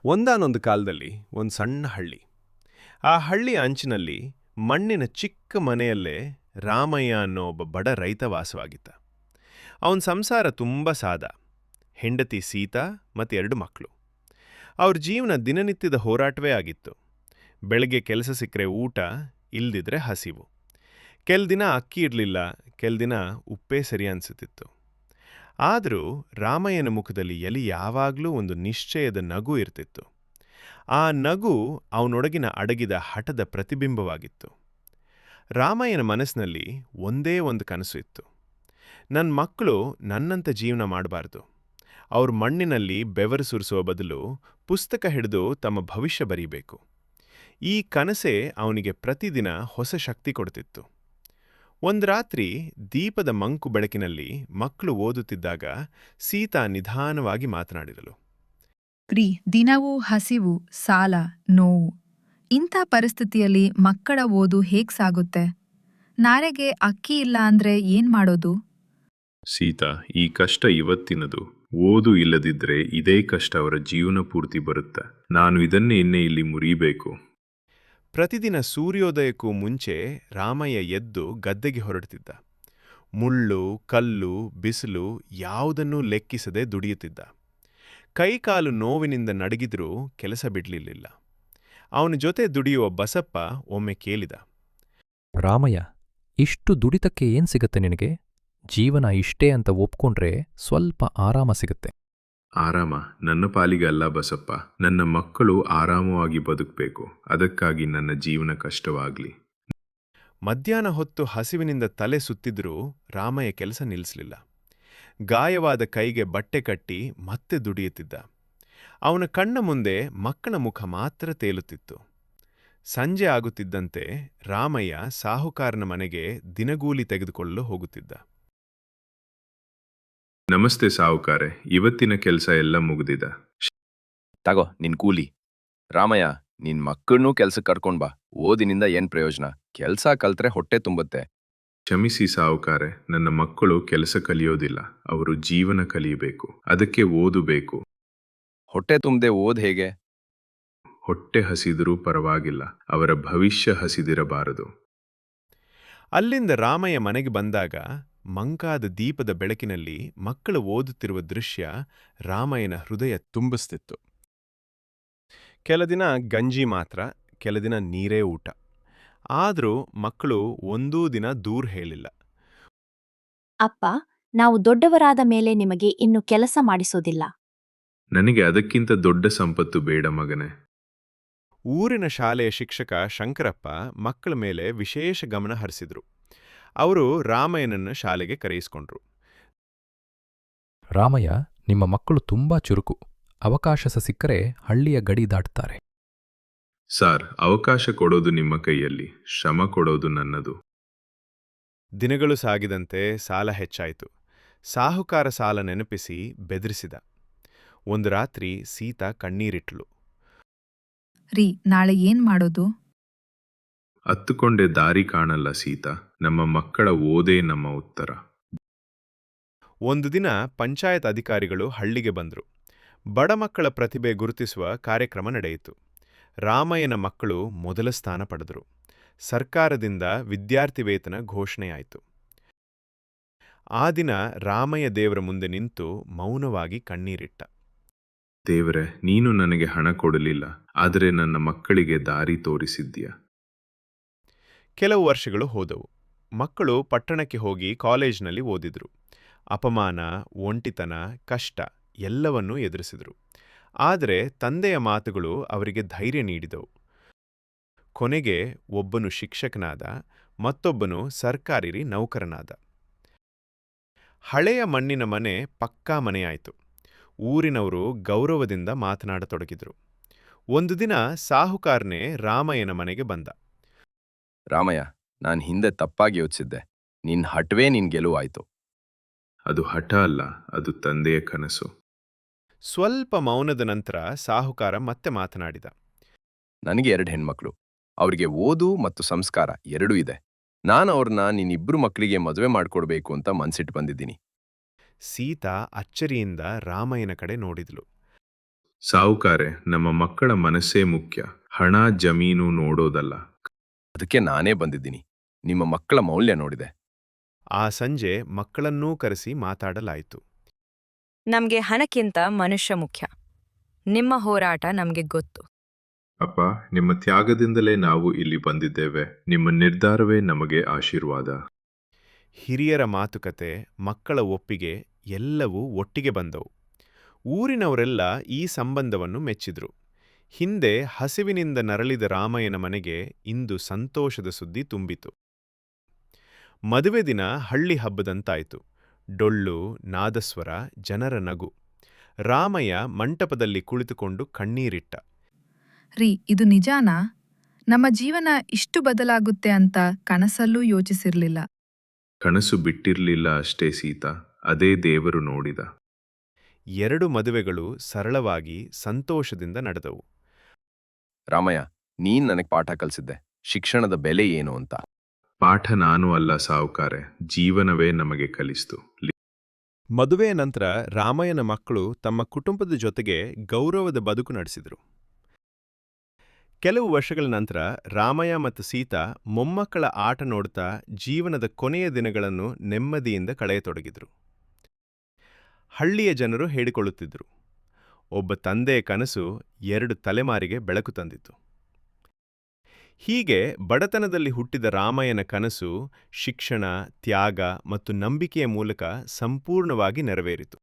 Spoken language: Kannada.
ಒಂದಾನೊಂದು ಕಾಲದಲ್ಲಿ ಒಂದು ಸಣ್ಣ ಹಳ್ಳಿ. ಆ ಹಳ್ಳಿಯ ಅಂಚಿನಲ್ಲಿ ಮಣ್ಣಿನ ಚಿಕ್ಕ ಮನೆಯಲ್ಲೇ ರಾಮಯ್ಯ ಅನ್ನೋ ಒಬ್ಬ ಬಡ ರೈತ ವಾಸವಾಗಿದ್ದ. ಅವನ ಸಂಸಾರ ತುಂಬ ಸಾದ. ಹೆಂಡತಿ ಸೀತಾ ಮತ್ತು 2 ಮಕ್ಕಳು. ಅವ್ರ ಜೀವನ ದಿನನಿತ್ಯದ ಹೋರಾಟವೇ ಆಗಿತ್ತು. ಬೆಳಗ್ಗೆ ಕೆಲಸ ಸಿಕ್ಕರೆ ಊಟ, ಇಲ್ದಿದ್ರೆ ಹಸಿವು. ಕೆಲ ದಿನ ಅಕ್ಕಿ ಇರಲಿಲ್ಲ, ಕೆಲ ದಿನ ಉಪ್ಪೇ ಸರಿ ಅನಿಸುತ್ತಿತ್ತು. ಆದರೂ ರಾಮಯ್ಯನ ಮುಖದಲ್ಲಿ ಯಾವಾಗಲೂ ಒಂದು ನಿಶ್ಚಯದ ನಗು ಇರ್ತಿತ್ತು. ಆ ನಗು ಅವನೊಳಗಿನ ಅಡಗಿದ ಹಠದ ಪ್ರತಿಬಿಂಬವಾಗಿತ್ತು. ರಾಮಯ್ಯನ ಮನಸ್ಸಿನಲ್ಲಿ ಒಂದೇ ಒಂದು ಕನಸು ಇತ್ತು. ನನ್ನ ಮಕ್ಕಳು ನನ್ನಂಥ ಜೀವನ ಮಾಡಬಾರ್ದು. ಅವ್ರ ಮಣ್ಣಿನಲ್ಲಿ ಬೆವರು ಸುರಿಸುವ ಬದಲು ಪುಸ್ತಕ ಹಿಡಿದು ತಮ್ಮ ಭವಿಷ್ಯ ಬರೀಬೇಕು. ಈ ಕನಸೇ ಅವನಿಗೆ ಪ್ರತಿದಿನ ಹೊಸ ಶಕ್ತಿ ಕೊಡ್ತಿತ್ತು. ಒಂದು ರಾತ್ರಿ ದೀಪದ ಮಂಕು ಬೆಳಕಿನಲ್ಲಿ ಮಕ್ಕಳು ಓದುತ್ತಿದ್ದಾಗ ಸೀತಾ ನಿಧಾನವಾಗಿ ಮಾತನಾಡಿದಳು. ರೀ, ದಿನವೂ ಹಸಿವು, ಸಾಲ, ನೋವು. ಇಂಥ ಪರಿಸ್ಥಿತಿಯಲ್ಲಿ ಮಕ್ಕಳ ಓದು ಹೇಗ್ ಸಾಗುತ್ತೆ? ನಾಳೆಗೆ ಅಕ್ಕಿ ಇಲ್ಲ ಅಂದ್ರೆ ಏನ್ ಮಾಡೋದು? ಸೀತಾ, ಈ ಕಷ್ಟ ಇವತ್ತಿನದು. ಓದು ಇಲ್ಲದಿದ್ರೆ ಇದೇ ಕಷ್ಟ ಅವರ ಜೀವನ ಪೂರ್ತಿ ಬರುತ್ತೆ. ನಾನು ಇದನ್ನೇ ಇಲ್ಲಿ ಮುರಿಬೇಕು. ಪ್ರತಿದಿನ ಸೂರ್ಯೋದಯಕ್ಕೂ ಮುಂಚೆ ರಾಮಯ್ಯ ಎದ್ದು ಗದ್ದೆಗೆ ಹೊರಡುತ್ತಿದ್ದ. ಮುಳ್ಳು, ಕಲ್ಲು, ಬಿಸಿಲು ಯಾವುದನ್ನೂ ಲೆಕ್ಕಿಸದೆ ದುಡಿಯುತ್ತಿದ್ದ. ಕೈಕಾಲು ನೋವಿನಿಂದ ನಡಗಿದ್ರೂ ಕೆಲಸ ಬಿಡಲಿಲ್ಲ. ಅವನ ಜೊತೆ ದುಡಿಯುವ ಬಸಪ್ಪ ಒಮ್ಮೆ ಕೇಳಿದ. ರಾಮಯ್ಯ, ಇಷ್ಟು ದುಡಿತಕ್ಕೆ ಏನ್ ಸಿಗತ್ತೆ ನಿನಗೆ? ಜೀವನ ಇಷ್ಟೇ ಅಂತ ಒಪ್ಕೊಂಡ್ರೆ ಸ್ವಲ್ಪ ಆರಾಮ ಸಿಗತ್ತೆ. ಆರಾಮ ನನ್ನ ಪಾಲಿಗೆ ಅಲ್ಲ ಬಸಪ್ಪ. ನನ್ನ ಮಕ್ಕಳು ಆರಾಮವಾಗಿ ಬದುಕಬೇಕು. ಅದಕ್ಕಾಗಿ ನನ್ನ ಜೀವನ ಕಷ್ಟವಾಗ್ಲಿ. ಮಧ್ಯಾಹ್ನ ಹೊತ್ತು ಹಸಿವಿನಿಂದ ತಲೆ ಸುತ್ತಿದ್ರೂ ರಾಮಯ್ಯ ಕೆಲಸ ನಿಲ್ಲಿಸಲಿಲ್ಲ. ಗಾಯವಾದ ಕೈಗೆ ಬಟ್ಟೆ ಕಟ್ಟಿ ಮತ್ತೆ ದುಡಿಯುತ್ತಿದ್ದ. ಅವನ ಕಣ್ಣ ಮುಂದೆ ಮಕ್ಕಳ ಮುಖ ಮಾತ್ರ ತೇಲುತ್ತಿತ್ತು. ಸಂಜೆ ಆಗುತ್ತಿದ್ದಂತೆ ರಾಮಯ್ಯ ಸಾಹುಕಾರನ ಮನೆಗೆ ದಿನಗೂಲಿ ತೆಗೆದುಕೊಳ್ಳಲು ಹೋಗುತ್ತಿದ್ದ. ನಮಸ್ತೆ ಸಾಹುಕಾರೆ, ಇವತ್ತಿನ ಕೆಲಸ ಎಲ್ಲ ಮುಗಿದಿದೆ. ತಗೋ ನಿನ್ ಕೂಲಿ. ರಾಮಯ್ಯ, ನಿನ್ ಮಕ್ಕಳನ್ನೂ ಕೆಲ್ಸಕ್ಕೆ ಕರ್ಕೊಂಡ್ ಬಾ. ಓದಿನಿಂದ ಏನ್ ಪ್ರಯೋಜನ? ಕೆಲ್ಸ ಕಲ್ತ್ರೆ ಹೊಟ್ಟೆ ತುಂಬುತ್ತೆ. ಕ್ಷಮಿಸಿ ಸಾಹುಕಾರೆ, ನನ್ನ ಮಕ್ಕಳು ಕೆಲಸ ಕಲಿಯೋದಿಲ್ಲ. ಅವರು ಜೀವನ ಕಲಿಯಬೇಕು. ಅದಕ್ಕೆ ಓದಬೇಕು. ಹೊಟ್ಟೆ ತುಂಬದೆ ಓದ್ ಹೇಗೆ? ಹೊಟ್ಟೆ ಹಸಿದರೂ ಪರವಾಗಿಲ್ಲ, ಅವರ ಭವಿಷ್ಯ ಹಸಿದಿರಬಾರದು. ಅಲ್ಲಿಂದ ರಾಮಯ್ಯ ಮನೆಗೆ ಬಂದಾಗ ಮಂಕಾದ ದೀಪದ ಬೆಳಕಿನಲ್ಲಿ ಮಕ್ಕಳು ಓದುತ್ತಿರುವ ದೃಶ್ಯ ರಾಮಯ್ಯನ ಹೃದಯ ತುಂಬಿಸ್ತಿತ್ತು. ಕೆಲ ದಿನ ಗಂಜಿ ಮಾತ್ರ, ಕೆಲ ದಿನ ನೀರೇ ಊಟ. ಆದರೂ ಮಕ್ಕಳು ಒಂದೂ ದಿನ ದೂರ ಹೇಳಿಲ್ಲ. ಅಪ್ಪ, ನಾವು ದೊಡ್ಡವರಾದ ಮೇಲೆ ನಿಮಗೆ ಇನ್ನು ಕೆಲಸ ಮಾಡಿಸೋದಿಲ್ಲ. ನನಗೆ ಅದಕ್ಕಿಂತ ದೊಡ್ಡ ಸಂಪತ್ತು ಬೇಡ ಮಗನೇ. ಊರಿನ ಶಾಲೆಯ ಶಿಕ್ಷಕ ಶಂಕರಪ್ಪ ಮಕ್ಕಳ ಮೇಲೆ ವಿಶೇಷ ಗಮನ ಹರಿಸಿದ್ರು. ಅವರು ರಾಮಯ್ಯನನ್ನು ಶಾಲೆಗೆ ಕರೆಯಿಸಿಕೊಂಡ್ರು. ರಾಮಯ್ಯ, ನಿಮ್ಮ ಮಕ್ಕಳು ತುಂಬಾ ಚುರುಕು. ಅವಕಾಶ ಸಿಕ್ಕರೆ ಹಳ್ಳಿಯ ಗಡಿ ದಾಟ್ತಾರೆ. ಸಾರ್, ಅವಕಾಶ ಕೊಡೋದು ನಿಮ್ಮ ಕೈಯಲ್ಲಿ, ಶ್ರಮ ಕೊಡೋದು ನನ್ನದು. ದಿನಗಳು ಸಾಗಿದಂತೆ ಸಾಲ ಹೆಚ್ಚಾಯಿತು. ಸಾಹುಕಾರ ಸಾಲ ನೆನಪಿಸಿ ಬೆದರಿಸಿದ. ಒಂದು ರಾತ್ರಿ ಸೀತಾ ಕಣ್ಣೀರಿಟ್ಲು. ರೀ, ನಾಳೆ ಏನ್ ಮಾಡೋದು? ಹತ್ತುಕೊಂಡೆ ದಾರಿ ಕಾಣಲ್ಲ ಸೀತಾ. ನಮ್ಮ ಮಕ್ಕಳ ಓದೇ ನಮ್ಮ ಉತ್ತರ. ಒಂದು ದಿನ ಪಂಚಾಯತ್ ಅಧಿಕಾರಿಗಳು ಹಳ್ಳಿಗೆ ಬಂದರು. ಬಡ ಮಕ್ಕಳ ಪ್ರತಿಭೆ ಗುರುತಿಸುವ ಕಾರ್ಯಕ್ರಮ ನಡೆಯಿತು. ರಾಮಯ್ಯನ ಮಕ್ಕಳು ಮೊದಲ ಸ್ಥಾನ ಪಡೆದರು. ಸರ್ಕಾರದಿಂದ ವಿದ್ಯಾರ್ಥಿ ವೇತನ ಘೋಷಣೆಯಾಯಿತು. ಆ ದಿನ ರಾಮಯ್ಯ ದೇವರ ಮುಂದೆ ನಿಂತು ಮೌನವಾಗಿ ಕಣ್ಣೀರಿಟ್ಟ. ದೇವರೇ, ನೀನು ನನಗೆ ಹಣ ಕೊಡಲಿಲ್ಲ, ಆದರೆ ನನ್ನ ಮಕ್ಕಳಿಗೆ ದಾರಿ ತೋರಿಸಿದ್ದೀಯ. ಕೆಲವು ವರ್ಷಗಳು ಹೋದವು. ಮಕ್ಕಳು ಪಟ್ಟಣಕ್ಕೆ ಹೋಗಿ ಕಾಲೇಜಿನಲ್ಲಿ ಓದಿದ್ರು. ಅಪಮಾನ, ಒಂಟಿತನ, ಕಷ್ಟ ಎಲ್ಲವನ್ನೂ ಎದುರಿಸಿದರು. ಆದರೆ ತಂದೆಯ ಮಾತುಗಳು ಅವರಿಗೆ ಧೈರ್ಯ ನೀಡಿದವು. ಕೊನೆಗೆ ಒಬ್ಬನು ಶಿಕ್ಷಕನಾದ, ಮತ್ತೊಬ್ಬನು ಸರ್ಕಾರಿ ನೌಕರನಾದ. ಹಳೆಯ ಮಣ್ಣಿನ ಮನೆ ಪಕ್ಕಾ ಮನೆಯಾಯಿತು. ಊರಿನವರು ಗೌರವದಿಂದ ಮಾತನಾಡತೊಡಗಿದ್ರು. ಒಂದು ದಿನ ಸಾಹುಕಾರನೇ ರಾಮಯ್ಯನ ಮನೆಗೆ ಬಂದ. ರಾಮಯ್ಯ, ನಾನ್ ಹಿಂದೆ ತಪ್ಪಾಗಿ ಯೋಚಿಸಿದ್ದೆ. ನಿನ್ ಹಠವೇ ನಿನ್ ಗೆಲುವಾಯ್ತು. ಅದು ಹಠ ಅಲ್ಲ, ಅದು ತಂದೆಯ ಕನಸು. ಸ್ವಲ್ಪ ಮೌನದ ನಂತರ ಸಾಹುಕಾರ ಮತ್ತೆ ಮಾತನಾಡಿದ. ನನಗೆ 2 ಹೆಣ್ಮಕ್ಳು. ಅವ್ರಿಗೆ ಓದು ಮತ್ತು ಸಂಸ್ಕಾರ ಎರಡೂ ಇದೆ. ನಾನು ಅವ್ರನ್ನ ನಿನ್ನಿಬ್ರು ಮಕ್ಕಳಿಗೆ ಮದುವೆ ಮಾಡ್ಕೊಡ್ಬೇಕು ಅಂತ ಮನ್ಸಿಟ್ಟು ಬಂದಿದ್ದೀನಿ. ಸೀತಾ ಅಚ್ಚರಿಯಿಂದ ರಾಮಯ್ಯನ ಕಡೆ ನೋಡಿದ್ಲು. ಸಾಹುಕಾರೆ, ನಮ್ಮ ಮಕ್ಕಳ ಮನಸ್ಸೇ ಮುಖ್ಯ, ಹಣ ಜಮೀನು ನೋಡೋದಲ್ಲ. ಅದಕ್ಕೆ ನಾನೇ ಬಂದಿದ್ದೀನಿ. ನಿಮ್ಮ ಮಕ್ಕಳ ಮೌಲ್ಯ ನೋಡಿದೆ. ಆ ಸಂಜೆ ಮಕ್ಕಳನ್ನೂ ಕರೆಸಿ ಮಾತಾಡಲಾಯಿತು. ನಮ್ಗೆ ಹಣಕ್ಕಿಂತ ಮನುಷ್ಯ ಮುಖ್ಯ. ನಿಮ್ಮ ಹೋರಾಟ ನಮ್ಗೆ ಗೊತ್ತು. ಅಪ್ಪ, ನಿಮ್ಮ ತ್ಯಾಗದಿಂದಲೇ ನಾವು ಇಲ್ಲಿ ಬಂದಿದ್ದೇವೆ. ನಿಮ್ಮ ನಿರ್ಧಾರವೇ ನಮಗೆ ಆಶೀರ್ವಾದ. ಹಿರಿಯರ ಮಾತುಕತೆ, ಮಕ್ಕಳ ಒಪ್ಪಿಗೆ ಎಲ್ಲವೂ ಒಟ್ಟಿಗೆ ಬಂದವು. ಊರಿನವರೆಲ್ಲ ಈ ಸಂಬಂಧವನ್ನು ಮೆಚ್ಚಿದ್ರು. ಹಿಂದೆ ಹಸಿವಿನಿಂದ ನರಳಿದ ರಾಮಯ್ಯನ ಮನೆಗೆ ಇಂದು ಸಂತೋಷದ ಸುದ್ದಿ ತುಂಬಿತು. ಮದುವೆ ದಿನ ಹಳ್ಳಿ ಹಬ್ಬದಂತಾಯಿತು. ಡೊಳ್ಳು, ನಾದಸ್ವರ, ಜನರ ನಗು. ರಾಮಯ್ಯ ಮಂಟಪದಲ್ಲಿ ಕುಳಿತುಕೊಂಡು ಕಣ್ಣೀರಿಟ್ಟ. ರೀ, ಇದು ನಿಜಾನಾ? ನಮ್ಮ ಜೀವನ ಇಷ್ಟು ಬದಲಾಗುತ್ತೆ ಅಂತ ಕನಸಲ್ಲೂ ಯೋಚಿಸಿರ್ಲಿಲ್ಲ. ಕನಸು ಬಿಟ್ಟಿರ್ಲಿಲ್ಲ ಅಷ್ಟೇ ಸೀತಾ, ಅದೇ ದೇವರು ನೋಡಿದ. 2 ಮದುವೆಗಳು ಸರಳವಾಗಿ ಸಂತೋಷದಿಂದ ನಡೆದವು. ರಾಮಯ್ಯ, ನೀನ್ ನನಗೆ ಪಾಠ ಕಲಿಸಿದ್ದೆ, ಶಿಕ್ಷಣದ ಬೆಲೆ ಏನು ಅಂತ. ಪಾಠ ನಾನು ಅಲ್ಲ ಸಾಹುಕಾರೆ, ಜೀವನವೇ ನಮಗೆ ಕಲಿಸ್ತು. ಮದುವೆಯ ನಂತರ ರಾಮಯ್ಯನ ಮಕ್ಕಳು ತಮ್ಮ ಕುಟುಂಬದ ಜೊತೆಗೆ ಗೌರವದ ಬದುಕು ನಡೆಸಿದರು. ಕೆಲವು ವರ್ಷಗಳ ನಂತರ ರಾಮಯ್ಯ ಮತ್ತು ಸೀತಾ ಮೊಮ್ಮಕ್ಕಳ ಆಟ ನೋಡ್ತಾ ಜೀವನದ ಕೊನೆಯ ದಿನಗಳನ್ನು ನೆಮ್ಮದಿಯಿಂದ ಕಳೆಯತೊಡಗಿದರು. ಹಳ್ಳಿಯ ಜನರು ಹೇಳಿಕೊಳ್ಳುತ್ತಿದ್ದರು, ಒಬ್ಬ ತಂದೆಯ ಕನಸು 2 ತಲೆಮಾರಿಗೆ ಬೆಳಕು ತಂದಿತು. ಹೀಗೆ ಬಡತನದಲ್ಲಿ ಹುಟ್ಟಿದ ರಾಮಯ್ಯನ ಕನಸು ಶಿಕ್ಷಣ, ತ್ಯಾಗ ಮತ್ತು ನಂಬಿಕೆಯ ಮೂಲಕ ಸಂಪೂರ್ಣವಾಗಿ ನೆರವೇರಿತು.